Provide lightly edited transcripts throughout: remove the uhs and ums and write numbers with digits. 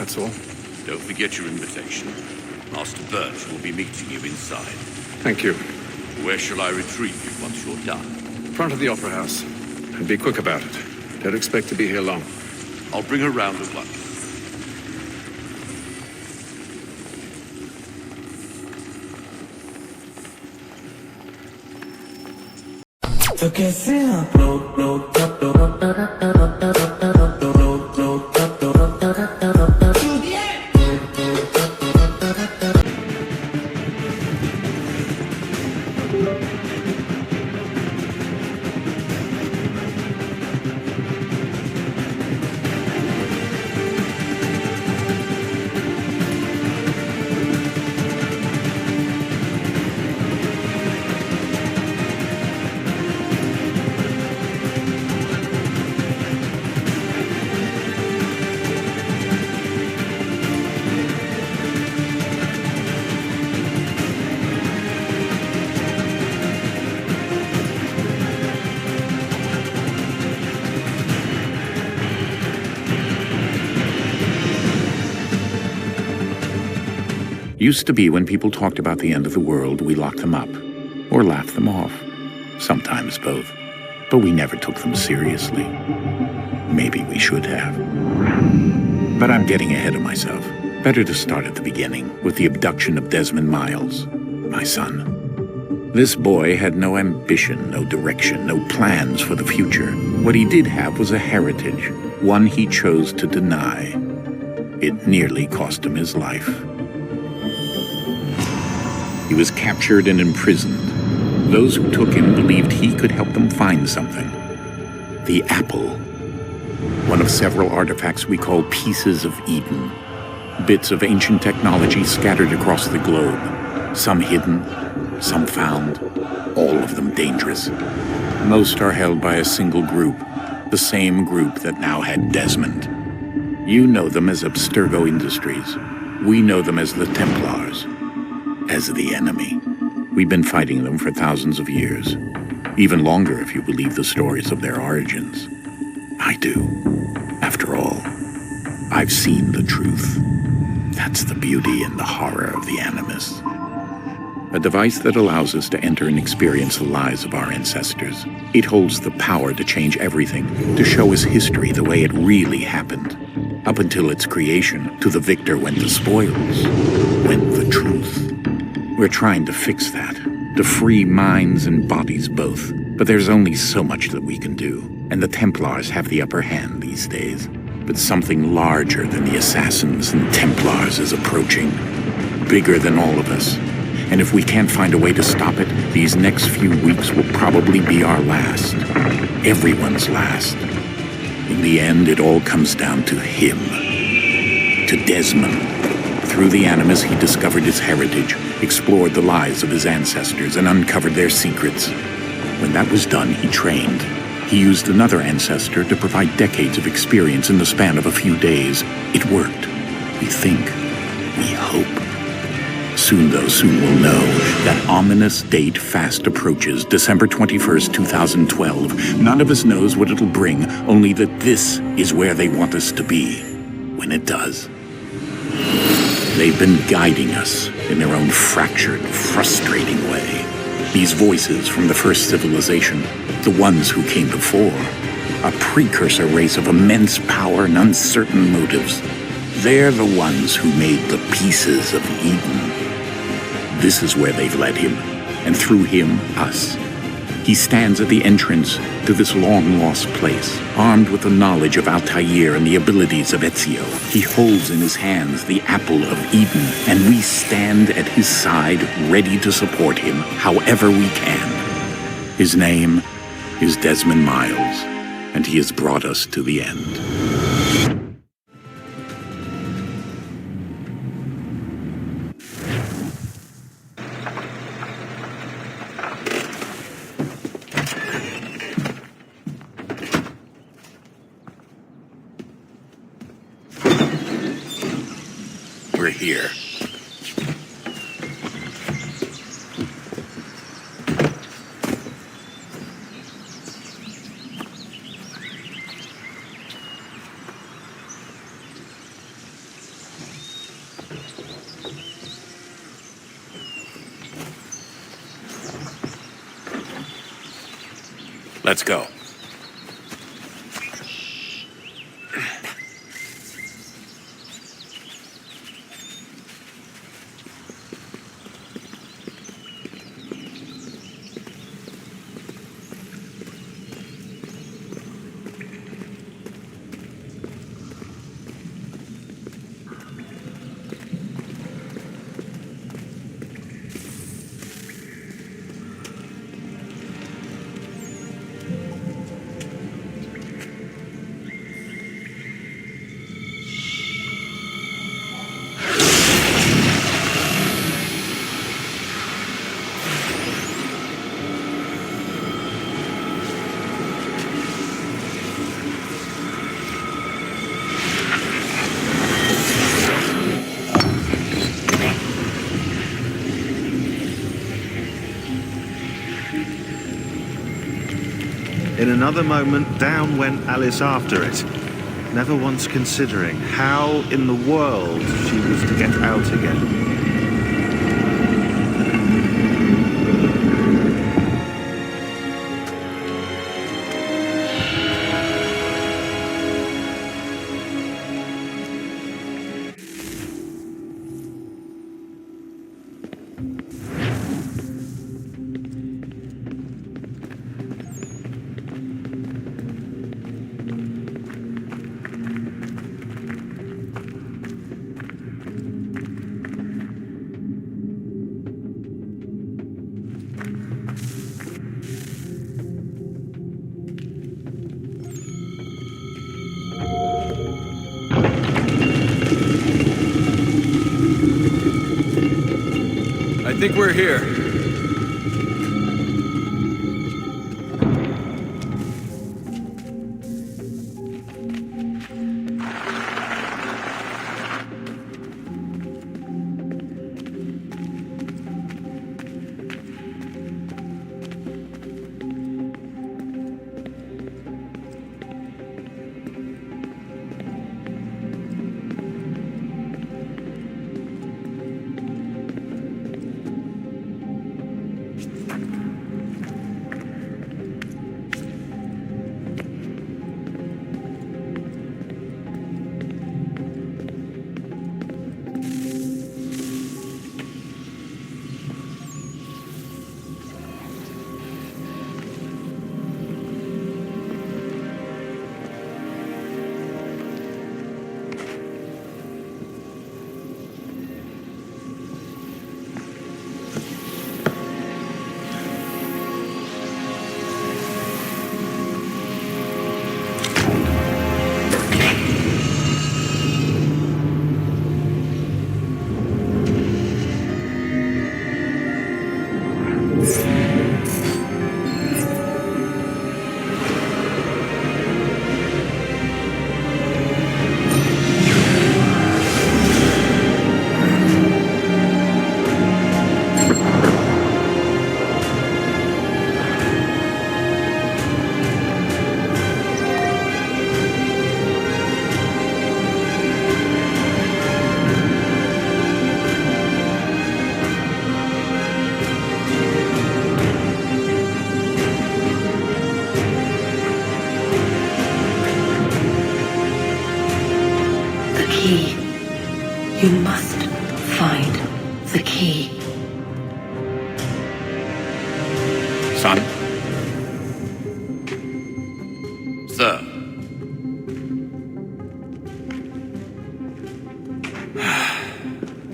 that's all. Don't forget your invitation. Master Birch will be meeting you inside. Thank you. Where shall I retrieve you once you're done? Front of the Opera House. And be quick about it. Don't expect to be here long. I'll bring her round at once. Used to be when people talked about the end of the world, we locked them up, or laughed them off. Sometimes both. But we never took them seriously. Maybe we should have. But I'm getting ahead of myself. Better to start at the beginning, with the abduction of Desmond Miles, my son. This boy had no ambition, no direction, no plans for the future. What he did have was a heritage, one he chose to deny. It nearly cost him his life. He was captured and imprisoned. Those who took him believed he could help them find something. The apple. One of several artifacts we call pieces of Eden. Bits of ancient technology scattered across the globe. Some hidden, some found, all of them dangerous. Most are held by a single group, the same group that now had Desmond. You know them as Abstergo Industries. We know them as the Templars. As the enemy. We've been fighting them for thousands of years. Even longer if you believe the stories of their origins. I do. After all, I've seen the truth. That's the beauty and the horror of the Animus. A device that allows us to enter and experience the lives of our ancestors. It holds the power to change everything, to show us history the way it really happened. Up until its creation, to the victor went the spoils, went the truth. We're trying to fix that, to free minds and bodies both. But there's only so much that we can do, and the Templars have the upper hand these days. But something larger than the Assassins and Templars is approaching, bigger than all of us. And if we can't find a way to stop it, these next few weeks will probably be our last. Everyone's last. In the end, it all comes down to him. To Desmond. Through the Animus, he discovered his heritage, explored the lives of his ancestors, and uncovered their secrets. When that was done, he trained. He used another ancestor to provide decades of experience in the span of a few days. It worked. We think. We hope. Soon, though, soon we'll know. That ominous date fast approaches, December 21st, 2012. None of us knows what it'll bring, only that this is where they want us to be. When it does. They've been guiding us in their own fractured, frustrating way. These voices from the first civilization, the ones who came before, a precursor race of immense power and uncertain motives. They're the ones who made the pieces of Eden. This is where they've led him, and through him, us. He stands at the entrance to this long-lost place, armed with the knowledge of Altair and the abilities of Ezio. He holds in his hands the apple of Eden, and we stand at his side, ready to support him however we can. His name is Desmond Miles, and he has brought us to the end. We're here. Let's go. In another moment, down went Alice after it, never once considering how in the world she was to get out again. I think we're here. You must find the key. Son? Sir.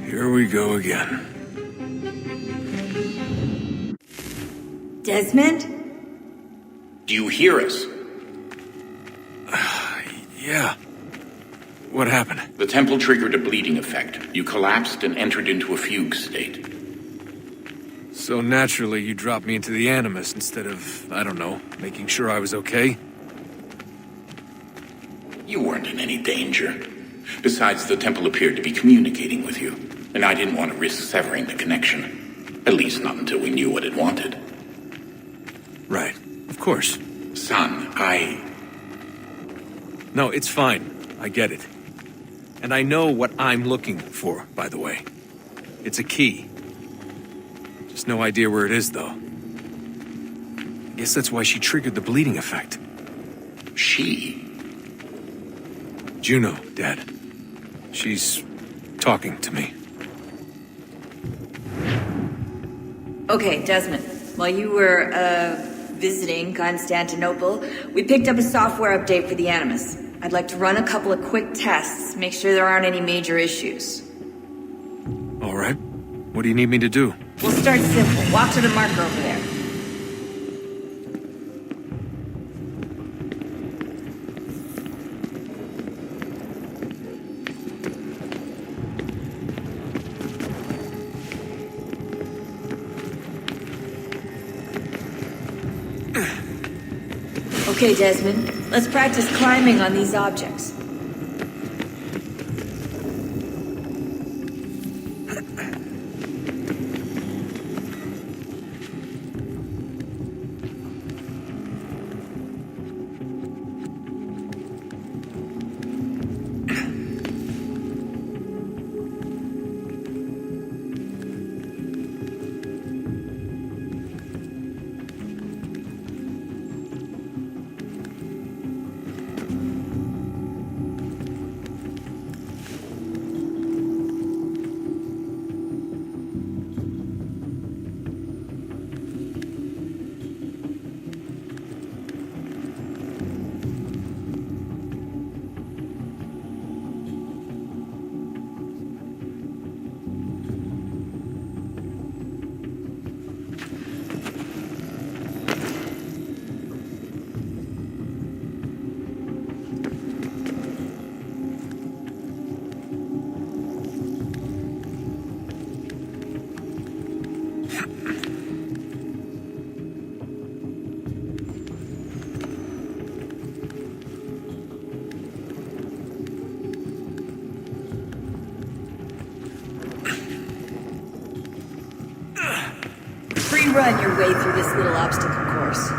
Here we go again. Desmond? Do you hear us? Yeah. What happened? The temple triggered a bleeding effect. You collapsed and entered into a fugue state. So naturally, you dropped me into the Animus instead of, I don't know, making sure I was okay? You weren't in any danger. Besides, the temple appeared to be communicating with you, and I didn't want to risk severing the connection. At least not until we knew what it wanted. Right. Of course. Son, No, it's fine. I get it. And I know what I'm looking for, by the way. It's a key. Just no idea where it is, though. I guess that's why she triggered the bleeding effect. She? Juno, Dad. She's talking to me. Okay, Desmond. While you were, visiting Constantinople, we picked up a software update for the Animus. I'd like to run a couple of quick tests, make sure there aren't any major issues. All right. What do you need me to do? We'll start simple. Walk to the marker over there. Okay, Desmond. Let's practice climbing on these objects. Run your way through this little obstacle course.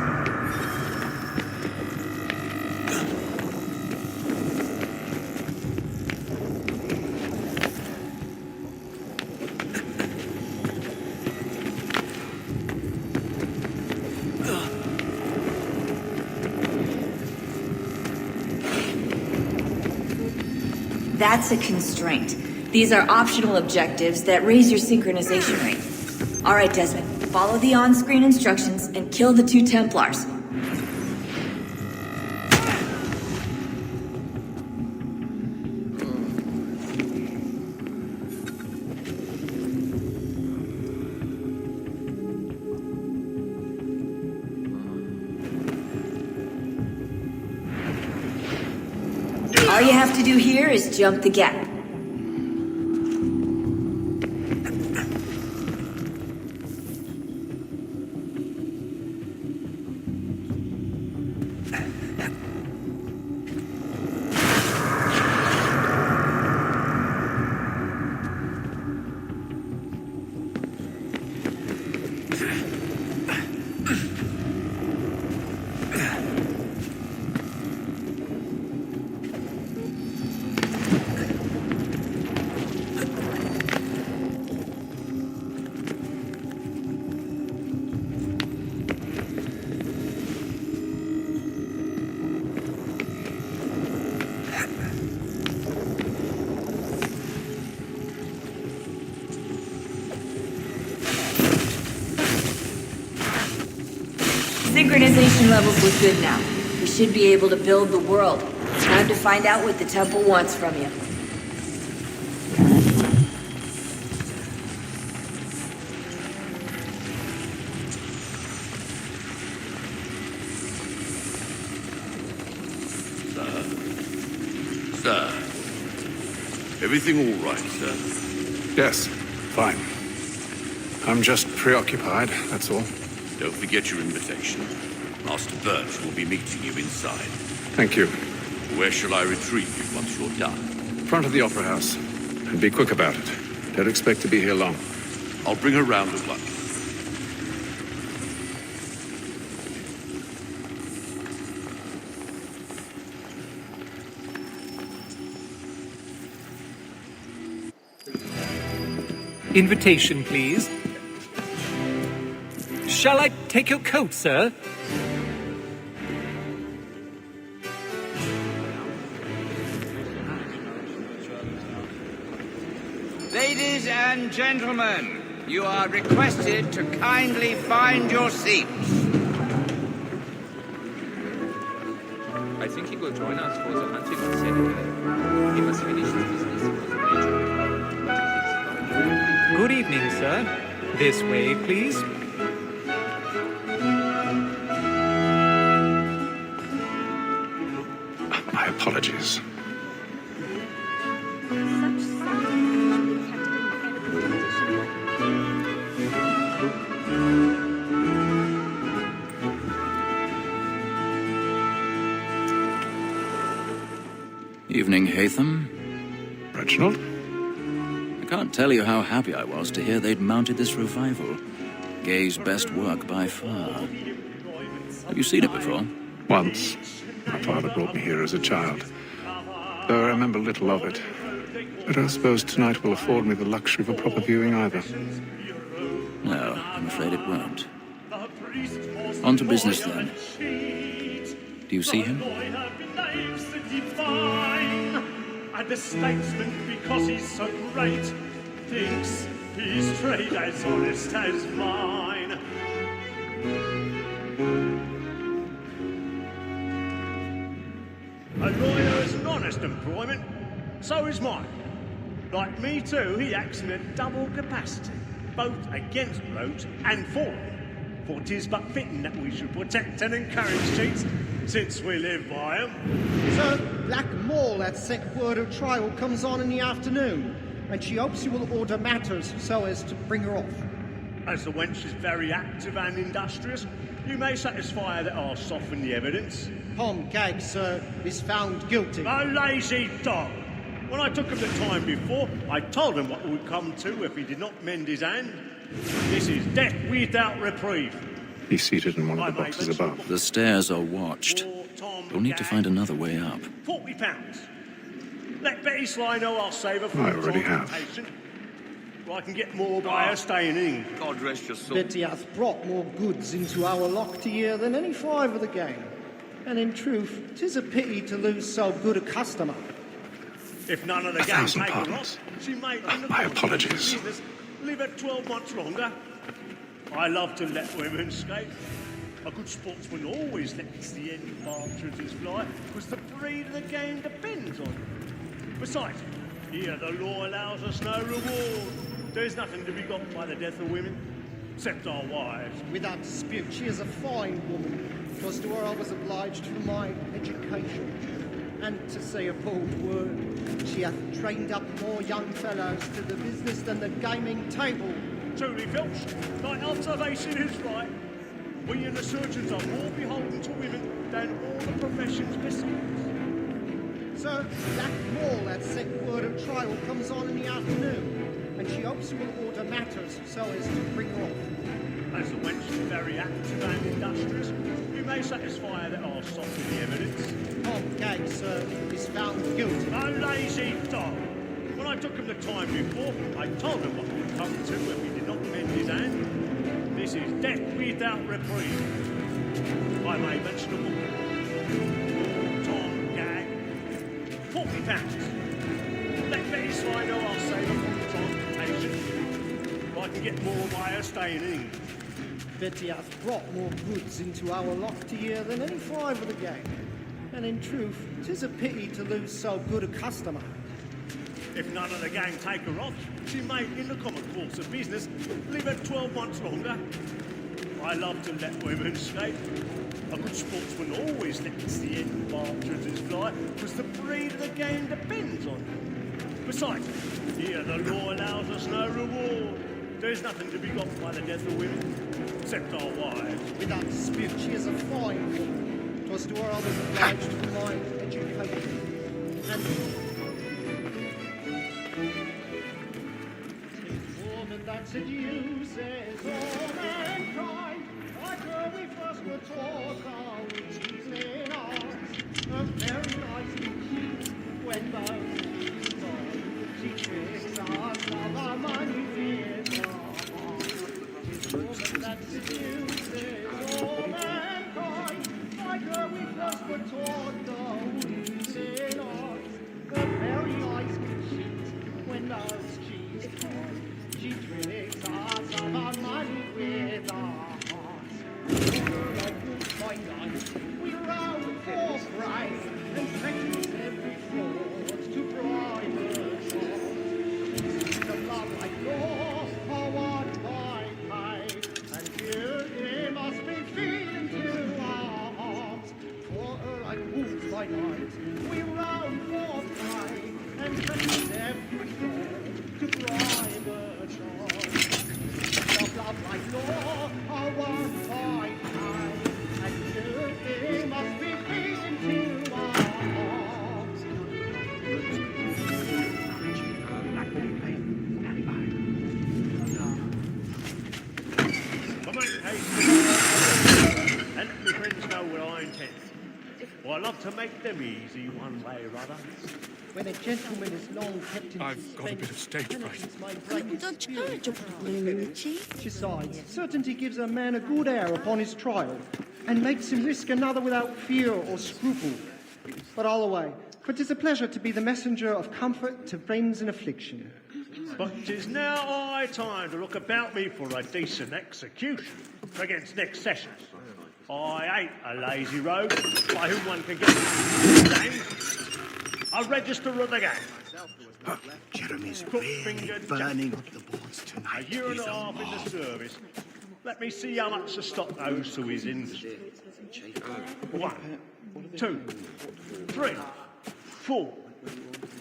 That's a constraint. These are optional objectives that raise your synchronization rate. All right, Desmond. Follow the on-screen instructions and kill the 2 Templars. All you have to do here is jump the gap. Synchronization levels look good now. We should be able to build the world. Time to find out what the temple wants from you. Sir. Everything all right, sir? Yes, fine. I'm just preoccupied, that's all. Don't forget your invitation. Master Birch will be meeting you inside. Thank you. Where shall I retrieve you once you're done? Front of the Opera House. And be quick about it. Don't expect to be here long. I'll bring her round at once. Invitation, please. Shall I take your coat, sir? Ladies and gentlemen, you are requested to kindly find your seats. I think he will join us for the hunting on Saturday. He must finish his business for the major. Good evening, sir. This way, please. My apologies. Evening, Hatham. Reginald? I can't tell you how happy I was to hear they'd mounted this revival. Gay's best work by far. Have you seen it before? Once. My father brought me here as a child. Though I remember little of it. But I suppose tonight will afford me the luxury of a proper viewing either. No, I'm afraid it won't. On to business then. Do you see him? And the statesman, because he's so great, thinks his trade as honest as mine. A lawyer is an honest employment, so is mine. Like me too, he acts in a double capacity, both against rogues and for them. For 'tis but fitting that we should protect and encourage cheats, since we live by 'em. Sir, Black Mall at sent word her trial comes on in the afternoon, and she hopes you will order matters so as to bring her off. As the wench is very active and industrious, you may satisfy her that I'll soften the evidence. Tom Gag, sir, is found guilty. A lazy dog! When I took him the time before, I told him what would come to if he did not mend his hand. This is death without reprieve. He's seated in one of the boxes above. The stairs are watched. We'll need to find another way up. £40. Let Betty Sly know I'll save her from I already have. transportation. Well, I can get more by her staying in. God rest your soul. Betty hath brought more goods into our locked year than any five of the game. And in truth, 'tis a pity to lose so good a customer. If none of the gang 1,000 take her pardons. off, she may... My apologies. Leave her 12 months longer. I love to let women skate. A good sportsman always lets the end partridges fly, because the breed of the game depends on it. Besides, here the law allows us no reward. There's nothing to be got by the death of women, except our wives. Without dispute, she is a fine woman. 'Twas to her I was obliged for my education. And to say a bold word, she hath trained up more young fellows to the business than the gaming table. Truly, Filch, thy observation is right. We and the surgeons are more beholden to women than all the professions besides. Sir, Black Mall at sent word her trial comes on in the afternoon, and she hopes you will order matters so as to bring her off. As the wench is very active and industrious, you may satisfy her that I'll soften the evidence. Tom Gag, sir, is found guilty. A lazy dog! When I took him the time before, I told him what would come to if he did not mend his hand. This is death without reprieve. I may mention a book. Tom Gag. £40. Let Betty Sly know I'll save her from transportation. I can get more by her staying in. Betty hath brought more goods into our locked year than any five of the game. And in truth, 'tis a pity to lose so good a customer. If none of the gang take her off, she may, in the common course of business, leave her 12 months longer. I love to let women skate. A good sportsman always lets the end partridges fly, because the breed of the game depends on it. Besides, here the law allows us no reward. There's nothing to be got by the death of women, except our wives. Without dispute, she is a fine woman. 'Twas to her I was obliged for my education. And woman that seduces all mankind, like her we first were taught our teasing eyes. A very nice when both she tricks us of our money fear. that seduces all mankind, like her we first were taught the weaving arts. The very eyes can cheat when those cheese corn. She tricks us of our money with our hearts. Like good by night, we round for pride and practice every fraud to bribe us all. The love like yours, are what I pay, and you must be feeding to our arms. For her like wolves by night, we round for pride and practice every fraud to bribe us all. The love like yours, are what I pay, and you must be feeding to our arms. And my friends know what I intend. Well, I love to make them easy one way or other. When a gentleman is long kept in I've got a bit of stage fright. Couldn't I charge a balloonity? Besides, certainty gives a man a good air upon his trial, and makes him risk another without fear or scruple. But all away, for 'tis a pleasure to be the messenger of comfort to friends in affliction. But 'tis now high time to look about me for a decent execution against next session. I ain't a lazy rogue by whom one can get game. A register of the game. Jeremy's Crook-fingered burning up the boards a tonight. year and a half in the service. Let me see how much the stock owes to his industry. 1, 2, 3, 4,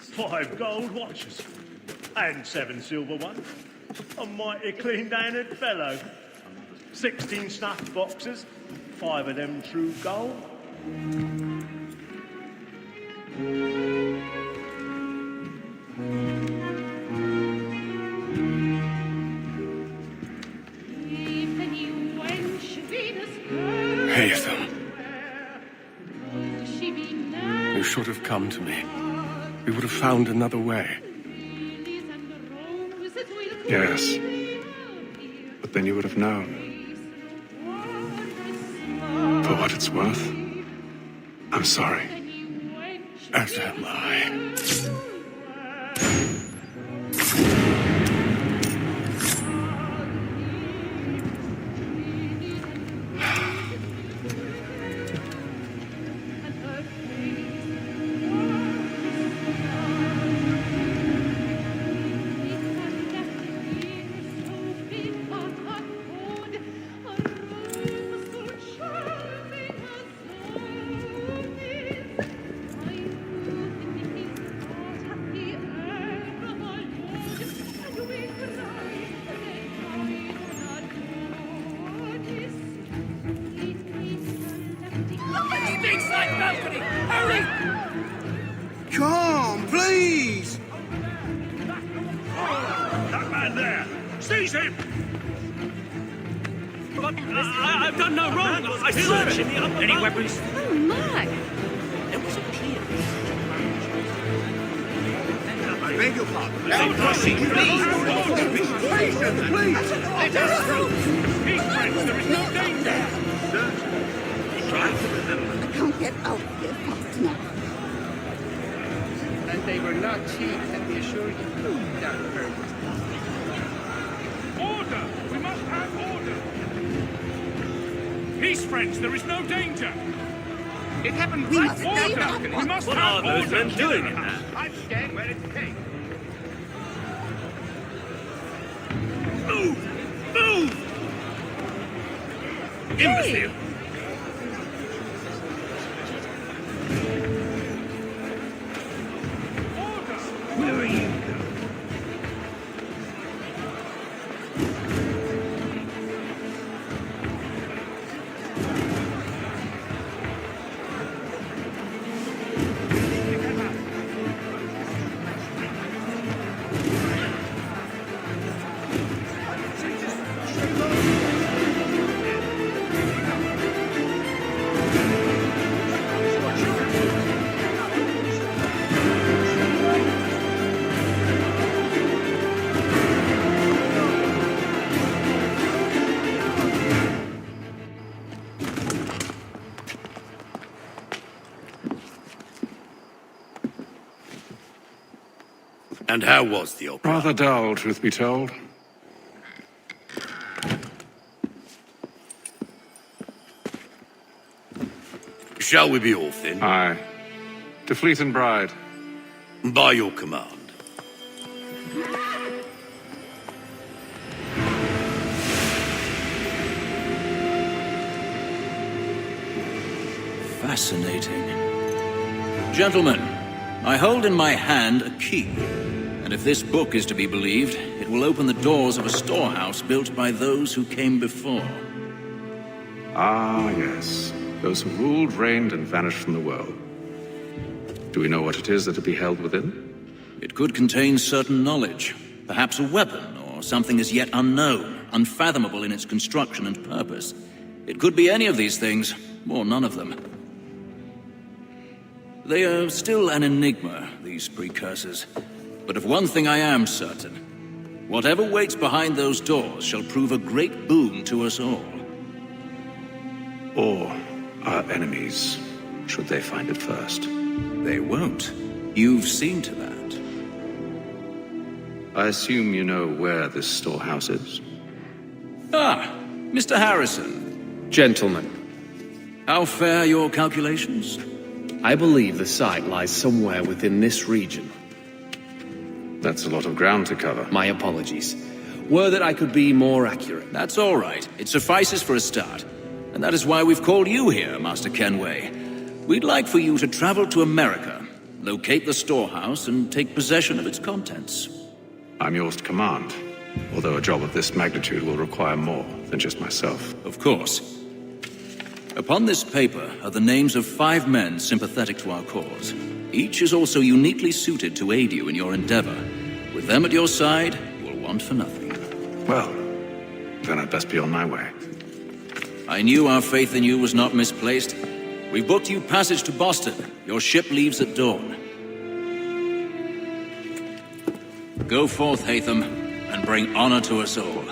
5 gold watches and 7 silver ones. A mighty clean-handed fellow. 16 snuff boxes, 5 of them true gold. Haytham. You should have come to me. We would have found another way. Yes. But then you would have known. For what it's worth, I'm sorry. As am I. Come, please! That man there! Seize him! But I've done no wrong. I searched in the upper Any weapons? Oh, my. There was a clear. I beg your pardon. No, please! Please! Let us through! Peace, friends, there is no danger! Try to remember. I can't get out here fast enough. And they were not cheap, let me assure you. Down purpose. Order! We must have order! Peace, friends, there is no danger! It happened We right must order! stay back. We must What have are those order! men doing in there? I'm staying where it's safe. Move! Move! Imbecile! Where are you? And how was the opera? Rather dull, truth be told. Shall we be off then? Aye. To Fleet and Bride. By your command. Fascinating. Gentlemen, I hold in my hand a key. And if this book is to be believed, it will open the doors of a storehouse built by those who came before. Ah, yes. Those who ruled, reigned, and vanished from the world. Do we know what it is that will be held within? It could contain certain knowledge. Perhaps a weapon, or something as yet unknown, unfathomable in its construction and purpose. It could be any of these things, or none of them. They are still an enigma, these precursors. But of one thing I am certain. Whatever waits behind those doors shall prove a great boon to us all. Or our enemies, should they find it first. They won't. You've seen to that. I assume you know where this storehouse is? Ah, Mr. Harrison. Gentlemen. How fare your calculations? I believe the site lies somewhere within this region. That's a lot of ground to cover. My apologies. Were that I could be more accurate. That's all right. It suffices for a start. And that is why we've called you here, Master Kenway. We'd like for you to travel to America, locate the storehouse, and take possession of its contents. I'm yours to command, although a job of this magnitude will require more than just myself. Of course. Upon this paper are the names of 5 men sympathetic to our cause. Each is also uniquely suited to aid you in your endeavor. With them at your side, you will want for nothing. Well, then I'd best be on my way. I knew our faith in you was not misplaced. We've booked you passage to Boston. Your ship leaves at dawn. Go forth, Hatham, and bring honor to us all.